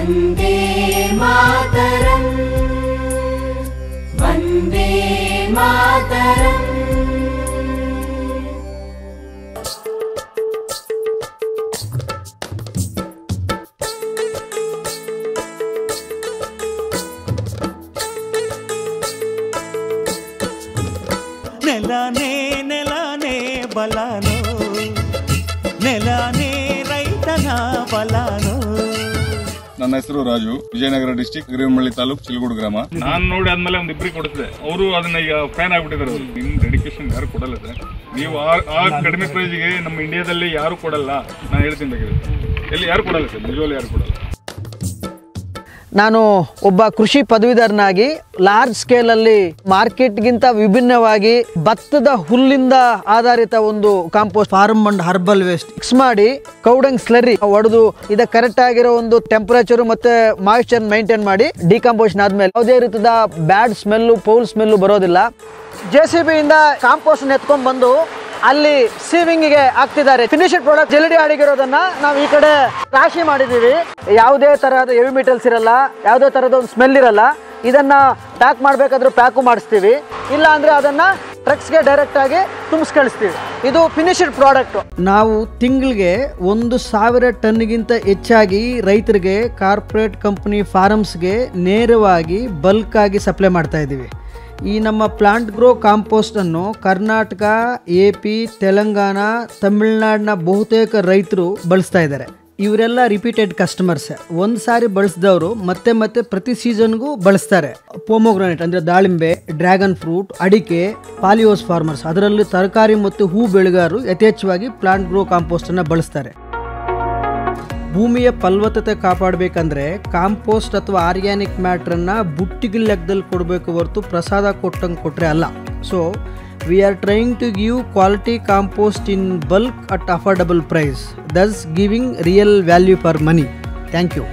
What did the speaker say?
ವಂದೇ ಮಾತರಂ, ವಂದೇ ಮಾತರಂ. ನೆಲನೇ ನೆಲನೇ ಬಲನೋ, ನೆಲನೇ ರೈತನ ಬಲನೋ. ನನ್ನ ಹೆಸರು ರಾಜು, ವಿಜಯನಗರ ಡಿಸ್ಟಿಕ್, ಹಿರೇಮಳ್ಳಿ ತಾಲೂಕು, ಚಿಲಗೋಡು ಗ್ರಾಮ. ನಾನು ನೋಡಿ ಆದ್ಮೇಲೆ ಒಂದ್ ಇಬ್ಬರಿಗೆ ಕೊಡಿಸಿದೆ, ಅವರು ಅದನ್ನ ಈಗ ಫ್ಯಾನ್ ಆಗ್ಬಿಟ್ಟಿದ್ದಾರೆ. ನಿಮ್ ಡೆಡಿಕೇಶನ್ ಯಾರು ಕೊಡಲ್ಲ ಸರ್. ನೀವು ಆ ಕಡಿಮೆ ಪ್ರೈಸ್ಗೆ ನಮ್ಮ ಇಂಡಿಯಾದಲ್ಲಿ ಯಾರು ಕೊಡಲ್ಲ. ನಾನು ಹೇಳ್ತೀನಿ ಬೇಕಿದೆ, ಎಲ್ಲಿ ಯಾರು ಕೊಡಲ್ಲ ಸರ್, ನಿಜವಲ್ಲಿ ಯಾರು ಕೊಡಲ್ಲ. ನಾನು ಒಬ್ಬ ಕೃಷಿ ಪದವೀಧರನಾಗಿ ಲಾರ್ಜ್ ಸ್ಕೇಲಲ್ಲಿ ಮಾರ್ಕೆಟ್ಗಿಂತ ವಿಭಿನ್ನವಾಗಿ ಭತ್ತದ ಹುಲ್ಲಿಂದ ಆಧಾರಿತ ಒಂದು compost form and herbal waste mix ಮಾಡಿ ಕೌಡಂಗ್ ಸ್ಲರಿ ಹೊಡೆದು ಇದ ಕರೆಕ್ಟ್ ಆಗಿರೋ ಒಂದು ಟೆಂಪರೇಚರ್ ಮತ್ತೆ ಮಾಯಿಶ್ಚರ್ ಮೈಂಟೈನ್ ಮಾಡಿ ಡಿಕಂಪೋಷನ್ ಆದ್ಮೇಲೆ ಯಾವುದೇ ರೀತಿಯ ಬ್ಯಾಡ್ ಸ್ಮೆಲ್ಲು ಫೌಲ್ ಸ್ಮೆಲ್ಲು ಬರೋದಿಲ್ಲ. JCB ಇಂದ ಕಾಂಪೋಸ್ಟ್ ಎತ್ಕೊಂಡ್ ಬಂದು ಅಲ್ಲಿ ಸೀವಿಂಗಿಗೆ ಹಾಕ್ತಿದ್ದಾರೆ. ಫಿನಿಶ್ಡ್ ಪ್ರಾಡಕ್ಟ್ ಜೆಲ್ಡಿ ಅಡಿಗಿರೋದನ್ನ ನಾವು ಈ ಕಡೆ ರಾಶಿ ಮಾಡಿದೀವಿ. ಯಾವುದೇ ತರಹದ ಹೆವಿ ಮೆಟಲ್ಸ್ ಇರಲ್ಲ, ಯಾವುದೇ ತರಹದ ಒಂದು ಸ್ಮೆಲ್ ಇರಲ್ಲ. ಇದನ್ನ ಪ್ಯಾಕ್ ಮಾಡ್ಬೇಕಾದ್ರೂ ಪ್ಯಾಕು ಮಾಡಿಸ್ತೀವಿ, ಇಲ್ಲ ಅಂದ್ರೆ ಅದನ್ನ ಟ್ರಕ್ಸ್ಗೆ ಡೈರೆಕ್ಟ್ ಆಗಿ ತುಂಬಿಸ್ಕಳಿಸ್ತೀವಿ. ಇದು ಫಿನಿಶ್ಡ್ ಪ್ರಾಡಕ್ಟ್. ನಾವು ತಿಂಗಳಿಗೆ 1,000 ಟನ್ಗಿಂತ ಹೆಚ್ಚಾಗಿ ರೈತರಿಗೆ, ಕಾರ್ಪೊರೇಟ್ ಕಂಪನಿ, ಫಾರ್ಮ್ಸ್ಗೆ ನೇರವಾಗಿ ಬಲ್ಕ್ ಆಗಿ ಸಪ್ಲೈ ಮಾಡ್ತಾ ಇದ್ದೀವಿ. ಈ ನಮ್ಮ ಪ್ಲಾಂಟ್ ಗ್ರೋ ಕಾಂಪೋಸ್ಟನ್ನು ಕರ್ನಾಟಕ, AP, ತೆಲಂಗಾಣ, ತಮಿಳುನಾಡಿನ ಬಹುತೇಕ ರೈತರು ಬಳಸ್ತಾ ಇದ್ದಾರೆ. ಇವರೆಲ್ಲ ರಿಪೀಟೆಡ್ ಕಸ್ಟಮರ್ಸ್. ಒಂದು ಸಾರಿ ಬಳಸಿದವರು ಮತ್ತೆ ಮತ್ತೆ ಪ್ರತಿ ಸೀಸನ್ಗೂ ಬಳಸ್ತಾರೆ. ಪೊಮೊಗ್ರಾನೇಟ್ ಅಂದರೆ ದಾಳಿಂಬೆ, ಡ್ರ್ಯಾಗನ್ ಫ್ರೂಟ್, ಅಡಿಕೆ, ಪಾಲಿಯೋಸ್ ಫಾರ್ಮರ್ಸ್, ಅದರಲ್ಲಿ ತರಕಾರಿ ಮತ್ತು ಹೂ ಬೆಳೆಗಾರರು ಯಥೇಚ್ಛವಾಗಿ ಪ್ಲಾಂಟ್ ಗ್ರೋ ಕಾಂಪೋಸ್ಟನ್ನು ಬಳಸ್ತಾರೆ. ಭೂಮಿಯ ಫಲವತ್ತತೆ ಕಾಪಾಡಬೇಕಂದ್ರೆ ಕಾಂಪೋಸ್ಟ್ ಅಥವಾ ಆರ್ಗ್ಯಾನಿಕ್ ಮ್ಯಾಟ್ರನ್ನು ಬುಟ್ಟಿಗೆ ಲೆಕ್ಕದಲ್ಲಿ ಕೊಡಬೇಕು ಹೊರತು ಪ್ರಸಾದ ಕೊಟ್ಟಂಗೆ ಕೊಟ್ಟರೆ ಅಲ್ಲ. So we are trying to give quality compost in bulk at affordable price, thus giving real value for money. Thank you.